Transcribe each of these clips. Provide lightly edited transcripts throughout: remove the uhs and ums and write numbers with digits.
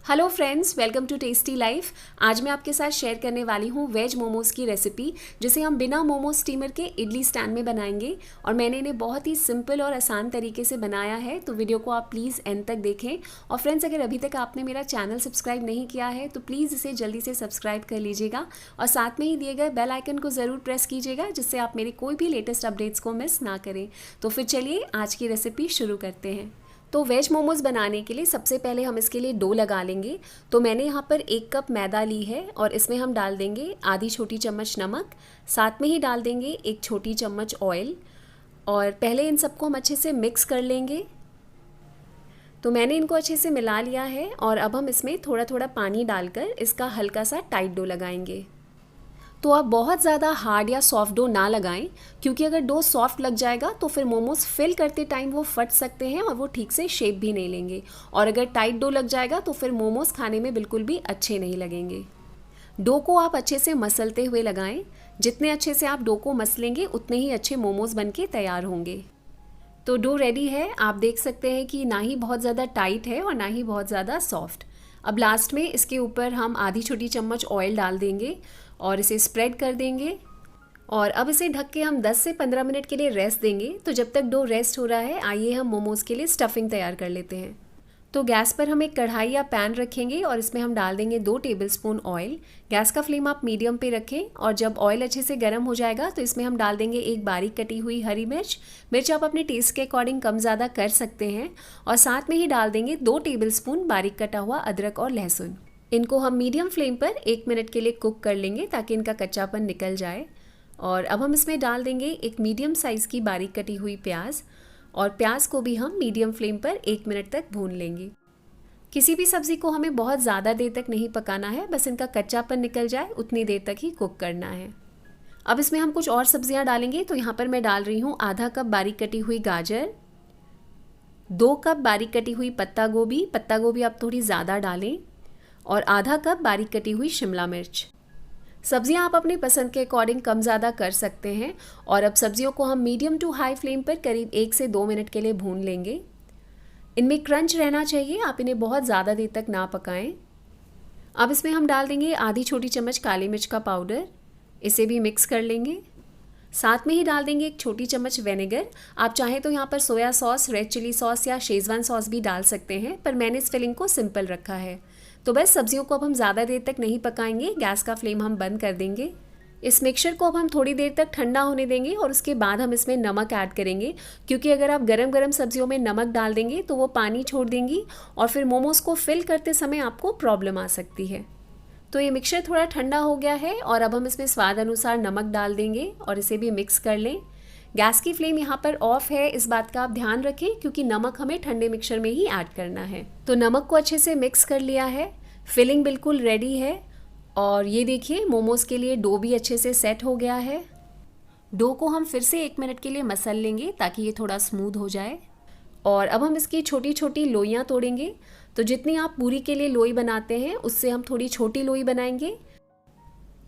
Hello friends, welcome to tasty life. आज मैं आपके साथ शेयर करने वाली हूँ वेज मोमोज़ की रेसिपी, जिसे हम बिना मोमो स्टीमर के इडली स्टैंड में बनाएंगे। और मैंने इन्हें बहुत ही सिंपल और आसान तरीके से बनाया है, तो वीडियो को आप प्लीज़ एंड तक देखें। और फ्रेंड्स, अगर अभी तक आपने मेरा चैनल सब्सक्राइब नहीं किया है तो प्लीज़ इसे जल्दी से सब्सक्राइब कर लीजिएगा और साथ में ही दिए गए बेल आइकन को ज़रूर प्रेस कीजिएगा, जिससे आप मेरे कोई भी लेटेस्ट अपडेट्स को मिस ना करें। तो फिर चलिए आज की रेसिपी शुरू करते हैं। तो वेज मोमोज़ बनाने के लिए सबसे पहले हम इसके लिए डो लगा लेंगे। तो मैंने यहाँ पर 1 कप मैदा ली है और इसमें हम डाल देंगे आधी छोटी चम्मच नमक, साथ में ही डाल देंगे 1 छोटी चम्मच ऑयल। और पहले इन सबको हम अच्छे से मिक्स कर लेंगे। तो मैंने इनको अच्छे से मिला लिया है और अब हम इसमें थोड़ा थोड़ा पानी डालकर इसका हल्का सा टाइट डो लगाएंगे। तो आप बहुत ज़्यादा हार्ड या सॉफ्ट डो ना लगाएं, क्योंकि अगर डो सॉफ्ट लग जाएगा तो फिर मोमोज फिल करते टाइम वो फट सकते हैं और वो ठीक से शेप भी नहीं लेंगे। और अगर टाइट डो लग जाएगा तो फिर मोमोज खाने में बिल्कुल भी अच्छे नहीं लगेंगे। डो को आप अच्छे से मसलते हुए लगाएं। जितने अच्छे से आप डो को मसलेंगे उतने ही अच्छे मोमोज बन के तैयार होंगे। तो डो रेडी है। आप देख सकते हैं कि ना ही बहुत ज़्यादा टाइट है और ना ही बहुत ज़्यादा सॉफ्ट। अब लास्ट में इसके ऊपर हम आधी छोटी चम्मच ऑयल डाल देंगे और इसे स्प्रेड कर देंगे। और अब इसे ढक के हम 10 से 15 मिनट के लिए रेस्ट देंगे। तो जब तक डो रेस्ट हो रहा है, आइए हम मोमोज़ के लिए स्टफिंग तैयार कर लेते हैं। तो गैस पर हम एक कढ़ाई या पैन रखेंगे और इसमें हम डाल देंगे 2 टेबलस्पून ऑयल। गैस का फ्लेम आप मीडियम पे रखें और जब ऑयल अच्छे से गर्म हो जाएगा तो इसमें हम डाल देंगे एक बारीक कटी हुई हरी मिर्च आप अपने टेस्ट के अकॉर्डिंग कम ज़्यादा कर सकते हैं। और साथ में ही डाल देंगे 2 टेबलस्पून बारीक कटा हुआ अदरक और लहसुन। इनको हम मीडियम फ्लेम पर 1 मिनट के लिए कुक कर लेंगे ताकि इनका कच्चापन निकल जाए। और अब हम इसमें डाल देंगे एक मीडियम साइज़ की बारीक कटी हुई प्याज, और प्याज को भी हम मीडियम फ्लेम पर 1 मिनट तक भून लेंगे। किसी भी सब्ज़ी को हमें बहुत ज़्यादा देर तक नहीं पकाना है, बस इनका कच्चापन निकल जाए उतनी देर तक ही कुक करना है। अब इसमें हम कुछ और सब्जियां डालेंगे। तो यहाँ पर मैं डाल रही हूँ आधा कप बारीक कटी हुई गाजर, 2 कप बारीक कटी हुई पत्ता गोभी आप थोड़ी ज़्यादा डालें, और आधा कप बारीक कटी हुई शिमला मिर्च। सब्जियां आप अपनी पसंद के अकॉर्डिंग कम ज़्यादा कर सकते हैं। और अब सब्जियों को हम मीडियम टू हाई फ्लेम पर करीब 1 से 2 मिनट के लिए भून लेंगे। इनमें क्रंच रहना चाहिए, आप इन्हें बहुत ज़्यादा देर तक ना पकाएं। अब इसमें हम डाल देंगे आधी छोटी चम्मच काली मिर्च का पाउडर, इसे भी मिक्स कर लेंगे। साथ में ही डाल देंगे 1 छोटी चम्मच विनेगर। आप चाहें तो यहाँ पर soya sauce, red chilli sauce या शेजवान सॉस भी डाल सकते हैं, पर मैंने इस फिलिंग को सिंपल रखा है। तो बस सब्जियों को अब हम ज़्यादा देर तक नहीं पकाएंगे, गैस का फ्लेम हम बंद कर देंगे। इस मिक्सचर को अब हम थोड़ी देर तक ठंडा होने देंगे और उसके बाद हम इसमें नमक ऐड करेंगे, क्योंकि अगर आप गरम गरम सब्जियों में नमक डाल देंगे तो वो पानी छोड़ देंगी और फिर मोमोज़ को फिल करते समय आपको प्रॉब्लम आ सकती है। तो ये मिक्सचर थोड़ा ठंडा हो गया है और अब हम इसमें स्वाद अनुसार नमक डाल देंगे और इसे भी मिक्स कर लें। गैस की फ्लेम यहाँ पर ऑफ है, इस बात का आप ध्यान रखें, क्योंकि नमक हमें ठंडे मिक्सचर में ही ऐड करना है। तो नमक को अच्छे से मिक्स कर लिया है, फिलिंग बिल्कुल रेडी है। और ये देखिए, मोमोज़ के लिए डो भी अच्छे से सेट हो गया है। डो को हम फिर से 1 मिनट के लिए मसल लेंगे ताकि ये थोड़ा स्मूथ हो जाए। और अब हम इसकी छोटी छोटी लोइयाँ तोड़ेंगे। तो जितनी आप पूरी के लिए लोई बनाते हैं उससे हम थोड़ी छोटी लोई बनाएंगे।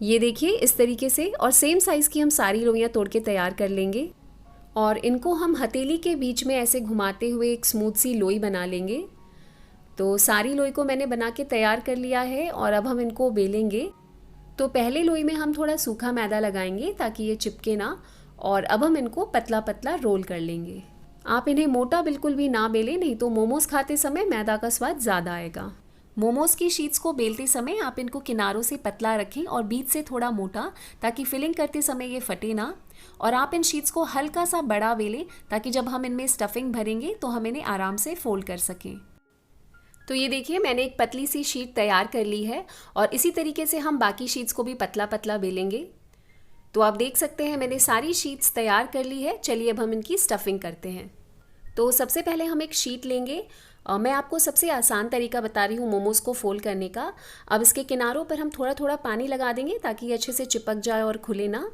ये देखिए इस तरीके से, और सेम साइज़ की हम सारी लोइयाँ तोड़ के तैयार कर लेंगे। और इनको हम हथेली के बीच में ऐसे घुमाते हुए एक स्मूथ सी लोई बना लेंगे। तो सारी लोई को मैंने बना के तैयार कर लिया है और अब हम इनको बेलेंगे। तो पहले लोई में हम थोड़ा सूखा मैदा लगाएंगे ताकि ये चिपके ना, और अब हम इनको पतला पतला रोल कर लेंगे। आप इन्हें मोटा बिल्कुल भी ना बेलें, नहीं तो मोमोज़ खाते समय मैदा का स्वाद ज़्यादा आएगा। मोमोज़ की शीट्स को बेलते समय आप इनको किनारों से पतला रखें और बीच से थोड़ा मोटा, ताकि फिलिंग करते समय ये फटे ना। और आप इन शीट्स को हल्का सा बड़ा बेलें ताकि जब हम इनमें स्टफिंग भरेंगे तो हम इन्हें आराम से फोल्ड कर सकें। तो ये देखिए, मैंने एक पतली सी शीट तैयार कर ली है और इसी तरीके से हम बाकी शीट्स को भी पतला पतला बेलेंगे। तो आप देख सकते हैं मैंने सारी शीट्स तैयार कर ली है। चलिए अब हम इनकी स्टफिंग करते हैं। तो सबसे पहले हम एक शीट लेंगे। मैं आपको सबसे आसान तरीका बता रही हूँ मोमोज़ को फोल्ड करने का। अब इसके किनारों पर हम थोड़ा थोड़ा पानी लगा देंगे ताकि ये अच्छे से चिपक जाए और खुले ना।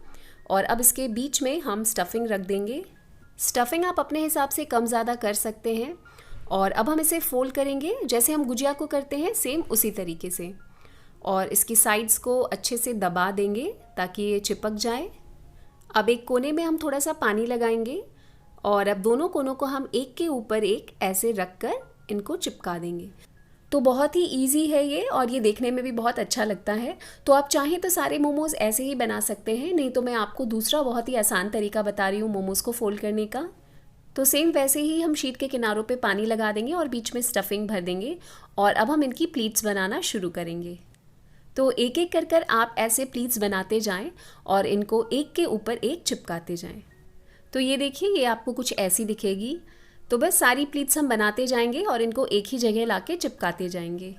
और अब इसके बीच में हम स्टफिंग रख देंगे। स्टफिंग आप अपने हिसाब से कम ज़्यादा कर सकते हैं। और अब हम इसे फोल्ड करेंगे जैसे हम गुजिया को करते हैं, सेम उसी तरीके से। और इसकी साइड्स को अच्छे से दबा देंगे ताकि ये चिपक जाए। अब एक कोने में हम थोड़ा सा पानी लगाएंगे और अब दोनों कोनों को हम एक के ऊपर एक ऐसे रख कर इनको चिपका देंगे। तो बहुत ही ईजी है ये, और ये देखने में भी बहुत अच्छा लगता है। तो आप चाहें तो सारे मोमोज़ ऐसे ही बना सकते हैं, नहीं तो मैं आपको दूसरा बहुत ही आसान तरीका बता रही हूँ मोमोज़ को फोल्ड करने का। तो सेम वैसे ही हम शीट के किनारों पे पानी लगा देंगे और बीच में स्टफिंग भर देंगे, और अब हम इनकी प्लीट्स बनाना शुरू करेंगे। तो एक एक कर आप ऐसे प्लीट्स बनाते जाएं और इनको एक के ऊपर एक चिपकाते जाएं। तो ये देखिए, ये आपको कुछ ऐसी दिखेगी। तो बस सारी प्लीट्स हम बनाते जाएंगे और इनको एक ही जगह लाके चिपकाते जाएंगे।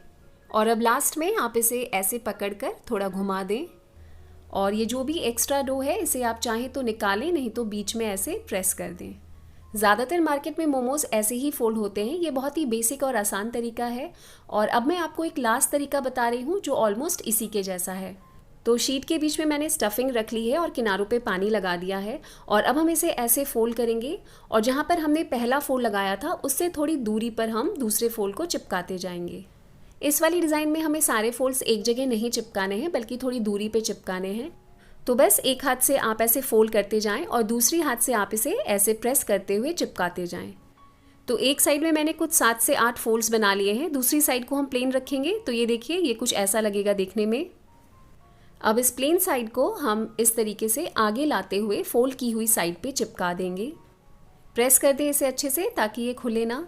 और अब लास्ट में आप इसे ऐसे पकड़कर थोड़ा घुमा दें, और ये जो भी एक्स्ट्रा डो है इसे आप चाहें तो निकालें, नहीं तो बीच में ऐसे प्रेस कर दें। ज़्यादातर मार्केट में मोमोज़ ऐसे ही फोल्ड होते हैं। ये बहुत ही बेसिक और आसान तरीका है। और अब मैं आपको एक लास्ट तरीका बता रही हूँ जो ऑलमोस्ट इसी के जैसा है। तो शीट के बीच में मैंने स्टफिंग रख ली है और किनारों पे पानी लगा दिया है, और अब हम इसे ऐसे फोल्ड करेंगे, और जहाँ पर हमने पहला फोल्ड लगाया था उससे थोड़ी दूरी पर हम दूसरे फोल्ड को चिपकाते जाएंगे। इस वाली डिज़ाइन में हमें सारे फोल्ड्स एक जगह नहीं चिपकाने हैं, बल्कि थोड़ी दूरी पे चिपकाने हैं। तो बस एक हाथ से आप ऐसे फोल्ड करते जाएं और दूसरी हाथ से आप इसे ऐसे प्रेस करते हुए चिपकाते जाएं। तो एक साइड में मैंने कुछ 7 से 8 फोल्ड्स बना लिए हैं, दूसरी साइड को हम प्लेन रखेंगे। तो ये देखिए, ये कुछ ऐसा लगेगा देखने में। अब इस प्लेन साइड को हम इस तरीके से आगे लाते हुए फोल्ड की हुई साइड पे चिपका देंगे। प्रेस कर दें इसे अच्छे से ताकि ये खुले ना।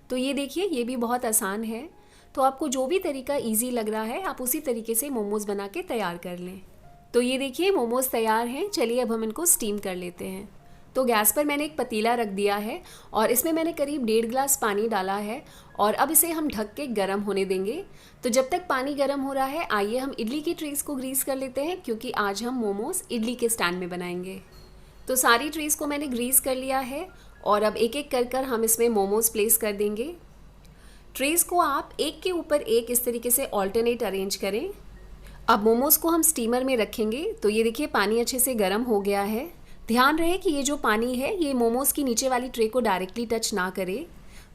तो ये देखिए, ये भी बहुत आसान है। तो आपको जो भी तरीका इजी लग रहा है आप उसी तरीके से मोमोज़ बना के तैयार कर लें। तो ये देखिए, मोमोज़ तैयार हैं। चलिए अब हम इनको स्टीम कर लेते हैं। तो गैस पर मैंने एक पतीला रख दिया है और इसमें मैंने करीब 1.5 गिलास पानी डाला है, और अब इसे हम ढक के गर्म होने देंगे। तो जब तक पानी गर्म हो रहा है, आइए हम इडली की ट्रेस को ग्रीस कर लेते हैं, क्योंकि आज हम मोमोज़ इडली के स्टैंड में बनाएंगे। तो सारी ट्रेस को मैंने ग्रीस कर लिया है, और अब एक एक कर हम इसमें मोमोज़ प्लेस कर देंगे। ट्रेस को आप एक के ऊपर एक इस तरीके से ऑल्टरनेट अरेंज करें। अब मोमोज़ को हम स्टीमर में रखेंगे। तो ये देखिए, पानी अच्छे से गर्म हो गया है। ध्यान रहे कि ये जो पानी है ये मोमोज़ की नीचे वाली ट्रे को डायरेक्टली टच ना करे।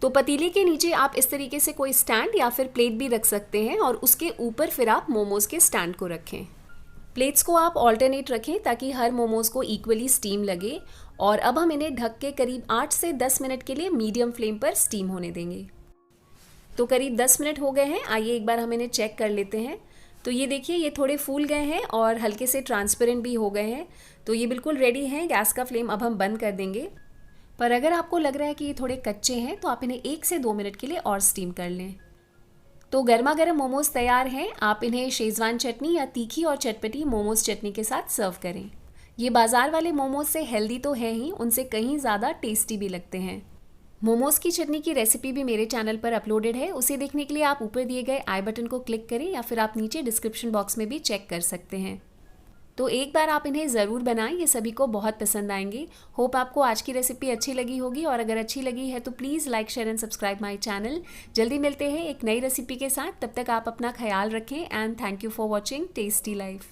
तो पतीले के नीचे आप इस तरीके से कोई स्टैंड या फिर प्लेट भी रख सकते हैं, और उसके ऊपर फिर आप मोमोज़ के स्टैंड को रखें। प्लेट्स को आप ऑल्टरनेट रखें ताकि हर मोमोज़ को इक्वली स्टीम लगे। और अब हम इन्हें ढक के करीब 8 से 10 मिनट के लिए मीडियम फ्लेम पर स्टीम होने देंगे। तो करीब 10 मिनट हो गए हैं। आइए एक बार हम इन्हें चेक कर लेते हैं। तो ये देखिए, ये थोड़े फूल गए हैं और हल्के से ट्रांसपेरेंट भी हो गए हैं। तो ये बिल्कुल रेडी हैं। गैस का फ्लेम अब हम बंद कर देंगे। पर अगर आपको लग रहा है कि ये थोड़े कच्चे हैं तो आप इन्हें 1 से 2 मिनट के लिए और स्टीम कर लें। तो गर्मा गर्म मोमोज़ तैयार हैं। आप इन्हें शेज़वान चटनी या तीखी और चटपटी मोमोज़ चटनी के साथ सर्व करें। ये बाज़ार वाले मोमोज़ से हेल्दी तो है ही, उनसे कहीं ज़्यादा टेस्टी भी लगते हैं। मोमोज़ की चटनी की रेसिपी भी मेरे चैनल पर अपलोडेड है। उसे देखने के लिए आप ऊपर दिए गए आई बटन को क्लिक करें, या फिर आप नीचे डिस्क्रिप्शन बॉक्स में भी चेक कर सकते हैं। तो एक बार आप इन्हें ज़रूर बनाएं, ये सभी को बहुत पसंद आएंगे। होप आपको आज की रेसिपी अच्छी लगी होगी, और अगर अच्छी लगी है तो please like, share and subscribe my channel. जल्दी मिलते हैं एक नई रेसिपी के साथ। तब तक आप अपना ख्याल रखें, and thank you for watching tasty life.